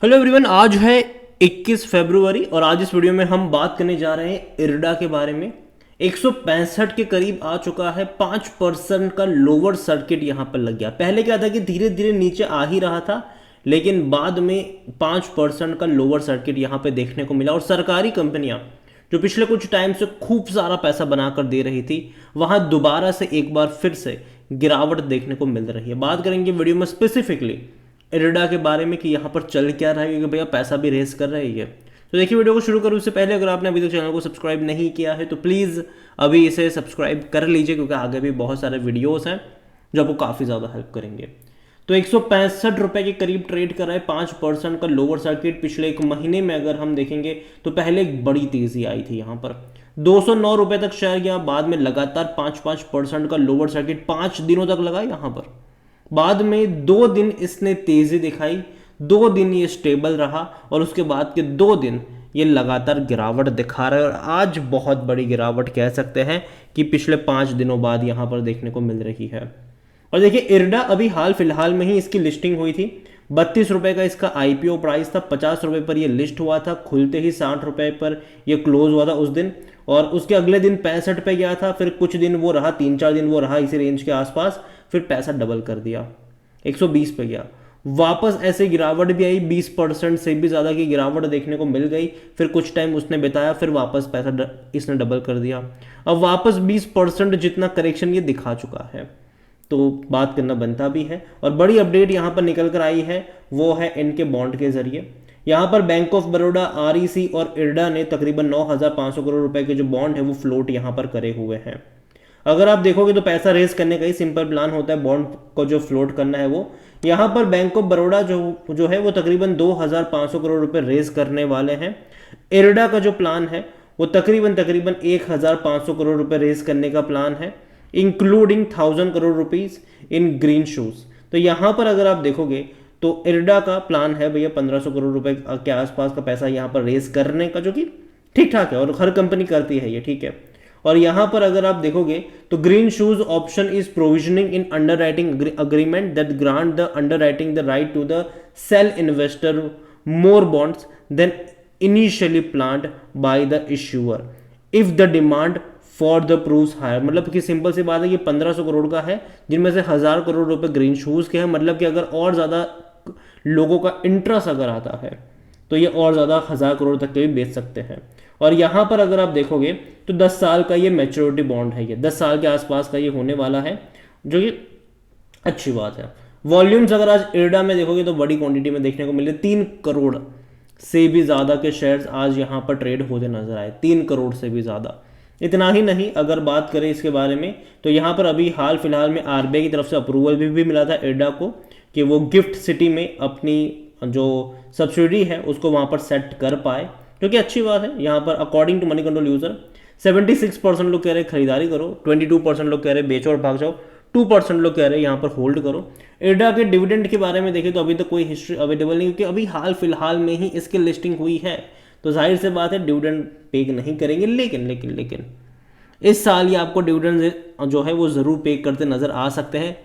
Hello everyone, आज है 21 फरवरी और आज इस वीडियो में हम बात करने जा रहे हैं इरडा के बारे में। 165 के करीब आ चुका है। 5% का लोअर सर्किट यहां पर लग गया। पहले क्या था कि धीरे धीरे नीचे आ ही रहा था, लेकिन बाद में 5% का लोअर सर्किट यहां पे देखने को मिला। और सरकारी कंपनियां जो पिछले कुछ टाइम से खूब सारा पैसा बनाकर दे रही थी, वहां दोबारा से एक बार फिर से गिरावट देखने को मिल रही है। बात करेंगे वीडियो में स्पेसिफिकली इरडा के बारे में कि यहाँ पर चल क्या रहा है, क्योंकि भैया पैसा भी रेस कर रही है। तो देखिए, वीडियो को शुरू करूँ उससे पहले अगर आपने अभी तक चैनल को सब्सक्राइब नहीं किया है तो प्लीज़ अभी इसे सब्सक्राइब कर लीजिए, क्योंकि आगे भी बहुत सारे वीडियोस हैं जो आपको काफ़ी ज़्यादा हेल्प करेंगे। तो 165 रुपए के करीब ट्रेड कर रहा है। 5% का लोअर सर्किट। पिछले एक महीने में अगर हम देखेंगे तो पहले एक बड़ी तेजी आई थी यहाँ पर 209 रुपए तक शेयर गया। बाद में लगातार 5% का लोअर सर्किट 5 दिनों तक लगा यहाँ पर। बाद में 2 दिन इसने तेजी दिखाई, 2 दिन ये स्टेबल रहा और उसके बाद के 2 दिन ये लगातार गिरावट दिखा रहा है। और आज बहुत बड़ी गिरावट कह सकते हैं कि पिछले 5 दिनों बाद यहाँ पर देखने को मिल रही है। और देखिए, इरडा अभी हाल फिलहाल में ही इसकी लिस्टिंग हुई थी। 32 रुपए का इसका आईपीओ प्राइस था। 50 रुपए पर यह लिस्ट हुआ था। खुलते ही 60 रुपए पर यह क्लोज हुआ था उस दिन, और उसके अगले दिन 65 पे गया था। फिर कुछ दिन वो रहा, 3-4 दिन वो रहा इसी रेंज के आसपास। फिर पैसा डबल कर दिया, 120 पे गया। वापस ऐसे गिरावट भी आई, 20% से भी ज़्यादा की गिरावट देखने को मिल गई। फिर कुछ टाइम उसने बिताया, फिर वापस पैसा इसने डबल कर दिया। अब वापस 20% जितना करेक्शन ये दिखा चुका है, तो बात करना बनता भी है। और बड़ी अपडेट यहाँ पर निकल कर आई है, वो है इनके बॉन्ड के जरिए। यहाँ पर बैंक ऑफ बड़ौदा, आरईसी और इरडा ने तकरीबन 9,500 करोड़ रुपए के जो बॉन्ड है वो फ्लोट यहाँ पर करे हुए हैं। अगर आप देखोगे तो पैसा रेज करने का ही सिंपल प्लान होता है, बॉन्ड को जो फ्लोट करना है वो। यहाँ पर बैंक ऑफ बड़ौदा जो है वो तकरीबन 2,500 करोड़ रुपए रेज करने वाले हैं। इरडा का जो प्लान है वो तकरीबन 1,500 करोड़ रुपए रेज करने का प्लान है, including 1,000 crore rupees in green shoes. तो यहाँ पर अगर आप देखोगे तो इरडा का प्लान है भैया 1,500 करोड़ रुपए के आसपास का पैसा यहाँ पर रेज करने का, जो कि ठीक ठाक है और हर कंपनी करती है ये, ठीक है। और यहां पर अगर आप देखोगे तो green shoes option is provisioning in underwriting agreement that grant the underwriting the right to the sale investor more bonds than initially planned by the issuer if the demand for the proves higher. मतलब कि simple सी बात है, ये 1,500 करोड़ का है, जिनमें से 1,000 करोड़ रुपए ग्रीन शूज के हैं। मतलब कि अगर और ज्यादा लोगों का इंटरेस्ट अगर आता है तो ये और ज़्यादा 1,000 करोड़ तक के भी बेच सकते हैं। और यहाँ पर अगर आप देखोगे तो 10 साल का ये मैच्योरिटी बॉन्ड है, ये 10 साल के आसपास का ये होने वाला है, जो कि अच्छी बात है। वॉल्यूम्स अगर आज इरडा में देखोगे तो बड़ी क्वांटिटी में देखने को मिले। 3 करोड़ से भी ज़्यादा के शेयर्स आज यहाँ पर ट्रेड होते नजर आए, 3 करोड़ से भी ज़्यादा। इतना ही नहीं, अगर बात करें इसके बारे में तो यहाँ पर अभी हाल फिलहाल में आरबीआई की तरफ से अप्रूवल भी मिला था इरडा को कि वो गिफ्ट सिटी में अपनी जो सब्सिडी है उसको वहाँ पर सेट कर पाए, जो कि अच्छी बात है। यहाँ पर according to Moneycontrol user 76% लोग कह रहे खरीदारी करो, 22% लोग कह रहे बेचो और भाग जाओ, 2% लोग कह रहे यहाँ पर होल्ड करो। इरडा के डिविडेंड के बारे में देखें तो अभी तक कोई हिस्ट्री अवेलेबल नहीं, क्योंकि अभी हाल फिलहाल में ही इसकी लिस्टिंग हुई है, तो जाहिर से बात है डिविडेंड पे नहीं करेंगे। लेकिन इस साल ये आपको डिविडेंड जो है वो जरूर पे करते नजर आ सकते हैं।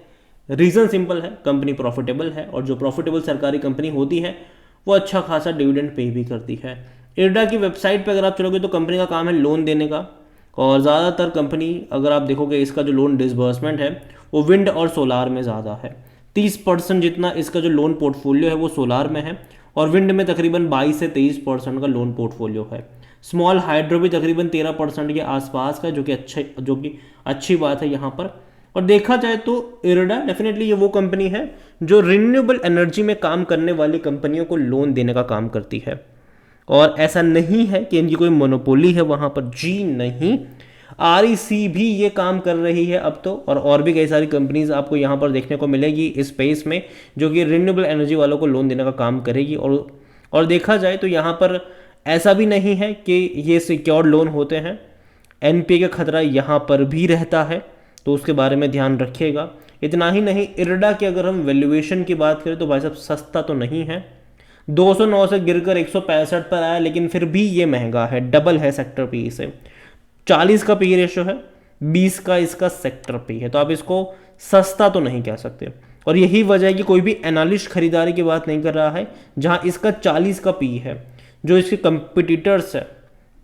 रीज़न सिंपल है, कंपनी प्रॉफिटेबल है और जो प्रॉफिटेबल सरकारी कंपनी होती है वो अच्छा खासा डिविडेंड पे भी करती है। इरडा की वेबसाइट पे अगर आप चलोगे तो कंपनी का काम है लोन देने का, और ज़्यादातर कंपनी अगर आप देखोगे इसका जो लोन डिसबर्समेंट है वो विंड और सोलार में ज़्यादा है। 30% जितना इसका जो लोन पोर्टफोलियो है वो सोलार में है, और विंड में तकरीबन 22 से 23% का लोन पोर्टफोलियो है। स्मॉल हाइड्रो भी तकरीबन 13% के आसपास का, जो कि अच्छी बात है यहाँ पर। और देखा जाए तो इरडा डेफिनेटली ये वो कंपनी है जो रिन्यूएबल एनर्जी में काम करने वाली कंपनियों को लोन देने का काम करती है। और ऐसा नहीं है कि इनकी कोई मोनोपोली है वहां पर, जी नहीं। आरईसी भी ये काम कर रही है अब तो, और भी कई सारी कंपनीज आपको यहाँ पर देखने को मिलेगी इस स्पेस में, जो कि रिन्यूएबल एनर्जी वालों को लोन देने का काम करेगी। और देखा जाए तो यहाँ पर ऐसा भी नहीं है कि ये सिक्योर्ड लोन होते हैं, एनपीए का खतरा यहाँ पर भी रहता है, तो उसके बारे में ध्यान रखिएगा। इतना ही नहीं, इरडा की अगर हम वैल्यूएशन की बात करें तो भाई साहब सस्ता तो नहीं है। 209 से गिरकर 165 पर आया, लेकिन फिर भी ये महंगा है, डबल है सेक्टर पी से। 40 का पी रेशो है, 20 का इसका सेक्टर पी है, तो आप इसको सस्ता तो नहीं कह सकते। और यही वजह है कि कोई भी एनालिस्ट खरीदारी की बात नहीं कर रहा है, जहां इसका 40 का पी है। जो इसके कंपिटिटर्स है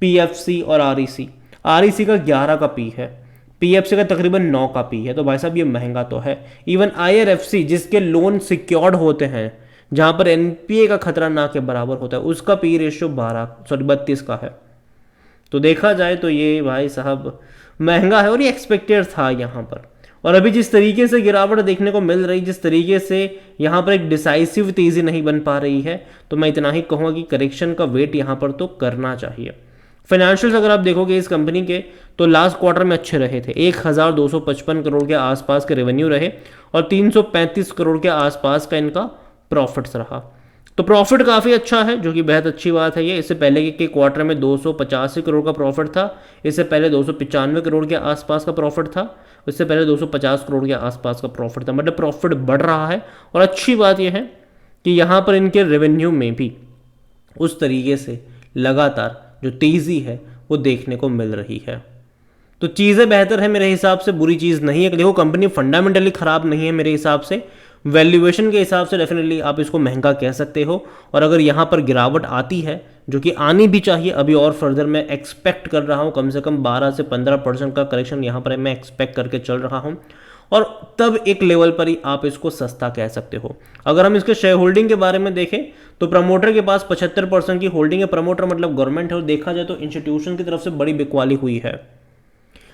पीएफसी और आरईसी, आरईसी का 11 का पी है, पीएफसी का तकरीबन 9 का पी है। तो भाई साहब ये महंगा तो है। इवन आईआरएफसी जिसके लोन सिक्योर्ड होते हैं, जहां पर एनपीए का खतरा ना के बराबर होता है, उसका पी रेशियो 32 का है। तो देखा जाए तो ये भाई साहब महंगा है और ये एक्सपेक्टेड था यहाँ पर। और अभी जिस तरीके से गिरावट देखने को मिल रही, जिस तरीके से यहाँ पर एक डिसाइसिव तेजी नहीं बन पा रही है, तो मैं इतना ही कहूँगा कि करेक्शन का वेट यहाँ पर तो करना चाहिए। फाइनेंशियल्स अगर आप देखोगे इस कंपनी के, तो लास्ट क्वार्टर में अच्छे रहे थे। 1255 करोड़ के आसपास के रेवेन्यू रहे और 335 करोड़ के आसपास का इनका प्रॉफिट्स रहा। तो प्रॉफिट काफ़ी अच्छा है, जो कि बेहद अच्छी बात है। ये इससे पहले के क्वार्टर में 285 करोड़ का प्रॉफिट था, इससे पहले 295 करोड़ के आसपास का प्रॉफिट था, इससे पहले 250 करोड़ के आसपास का प्रॉफिट था। मतलब प्रॉफिट बढ़ रहा है। और अच्छी बात यह है कि यहाँ पर इनके रेवेन्यू में भी उस तरीके से लगातार जो तेज़ी है वो देखने को मिल रही है। तो चीज़ें बेहतर है मेरे हिसाब से, बुरी चीज़ नहीं है। देखो कंपनी फंडामेंटली ख़राब नहीं है मेरे हिसाब से। वैल्यूएशन के हिसाब से डेफिनेटली आप इसको महंगा कह सकते हो। और अगर यहाँ पर गिरावट आती है, जो कि आनी भी चाहिए, अभी और फर्दर मैं एक्सपेक्ट कर रहा हूँ कम से कम 12 से 15% का करेक्शन यहाँ पर मैं एक्सपेक्ट करके चल रहा हूँ। और तब एक लेवल पर ही आप इसको सस्ता कह सकते हो। अगर हम इसके शेयर होल्डिंग के बारे में देखें तो प्रमोटर के पास 75% की होल्डिंग है। प्रमोटर मतलब गवर्नमेंट है। और देखा जाए तो इंस्टीट्यूशन की तरफ से बड़ी बिकवाली हुई है।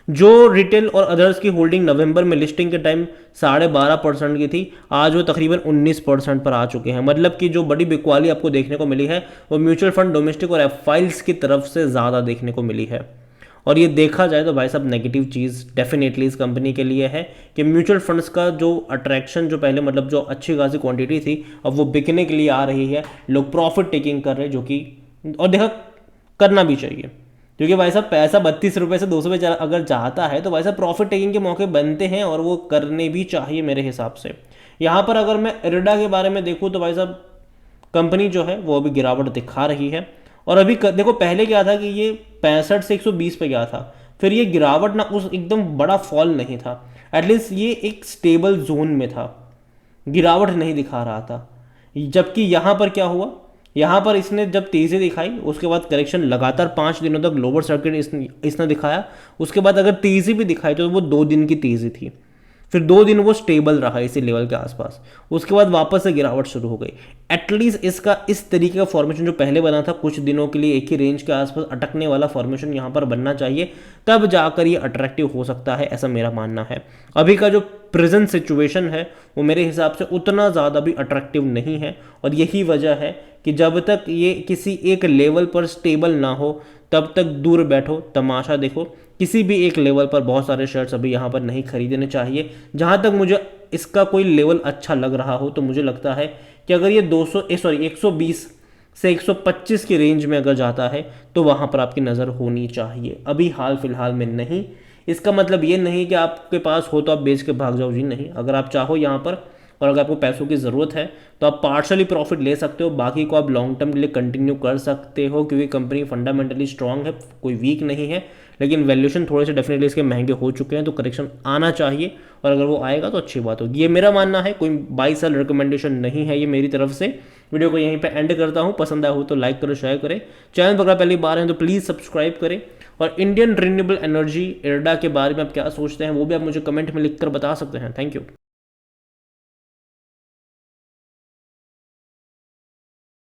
जो रिटेल और अदर्स की होल्डिंग नवंबर में लिस्टिंग के टाइम 12.5% की थी, आज वो तकरीबन 19% पर आ चुके हैं। मतलब कि जो बड़ी बिकवाली आपको देखने को मिली है वो म्यूचुअल फंड डोमेस्टिक और एफआईल्स की तरफ से ज़्यादा देखने को मिली है। और ये देखा जाए तो भाई साहब नेगेटिव चीज़ डेफिनेटली इस कंपनी के लिए है कि म्यूचुअल फंड्स का जो अट्रैक्शन जो पहले मतलब जो अच्छी खासी क्वांटिटी थी, अब वो बिकने के लिए आ रही है। लोग प्रॉफिट टेकिंग कर रहे हैं, जो कि और देखा करना भी चाहिए, क्योंकि भाई साहब पैसा 32 रुपये से 200 रुपये अगर चाहता है तो भाई साहब प्रॉफिट टेकिंग के मौके बनते हैं और वो करने भी चाहिए मेरे हिसाब से। यहाँ पर अगर मैं इरडा के बारे में देखूँ तो भाई साहब कंपनी जो है वो अभी गिरावट दिखा रही है। और अभी देखो पहले क्या था कि ये 65 से 120 पे गया था, फिर ये गिरावट ना उस एकदम बड़ा फॉल नहीं था, एटलीस्ट ये एक स्टेबल जोन में था, गिरावट नहीं दिखा रहा था। जबकि यहाँ पर क्या हुआ, यहाँ पर इसने जब तेज़ी दिखाई उसके बाद करेक्शन लगातार 5 दिनों तक लोअर सर्किट इसने दिखाया। उसके बाद अगर तेज़ी भी दिखाई तो वो 2 दिन की तेज़ी थी, फिर 2 दिन वो स्टेबल रहा इसी लेवल के आसपास, उसके बाद वापस से गिरावट शुरू हो गई। एटलीस्ट इसका इस तरीके का फॉर्मेशन जो पहले बना था कुछ दिनों के लिए एक ही रेंज के आसपास अटकने वाला फॉर्मेशन यहाँ पर बनना चाहिए, तब जाकर ये अट्रैक्टिव हो सकता है, ऐसा मेरा मानना है। अभी का जो प्रेजेंट सिचुएशन है वो मेरे हिसाब से उतना ज़्यादा भी अट्रैक्टिव नहीं है। और यही वजह है कि जब तक ये किसी एक लेवल पर स्टेबल ना हो तब तक दूर बैठो, तमाशा देखो। किसी भी एक लेवल पर बहुत सारे शेयर्स अभी यहाँ पर नहीं खरीदने चाहिए। जहाँ तक मुझे इसका कोई लेवल अच्छा लग रहा हो तो मुझे लगता है कि अगर ये 120 से 125 की रेंज में अगर जाता है तो वहाँ पर आपकी नज़र होनी चाहिए, अभी हाल फिलहाल में नहीं। इसका मतलब ये नहीं कि आपके पास हो तो आप बेच के भाग जाओ जी, नहीं। अगर आप चाहो यहाँ पर और अगर आपको पैसों की ज़रूरत है तो आप पार्शली प्रॉफिट ले सकते हो, बाकी को आप लॉन्ग टर्म के लिए कंटिन्यू कर सकते हो, क्योंकि कंपनी फंडामेंटली स्ट्रांग है, कोई वीक नहीं है। लेकिन वैल्यूएशन थोड़े से डेफिनेटली इसके महंगे हो चुके हैं, तो करेक्शन आना चाहिए। और अगर वो आएगा तो अच्छी बात होगी, ये मेरा मानना है। कोई बाई सेल रिकमेंडेशन नहीं है ये मेरी तरफ से। वीडियो को यहीं पे एंड करता हूँ। पसंद आया हो तो लाइक करो, शेयर करें। चैनल पर अगर पहली बार हैं तो प्लीज़ सब्सक्राइब करें। और इंडियन रिन्यूएबल एनर्जी इरडा के बारे में आप क्या सोचते हैं वो भी आप मुझे कमेंट में लिख कर बता सकते हैं। Thank you.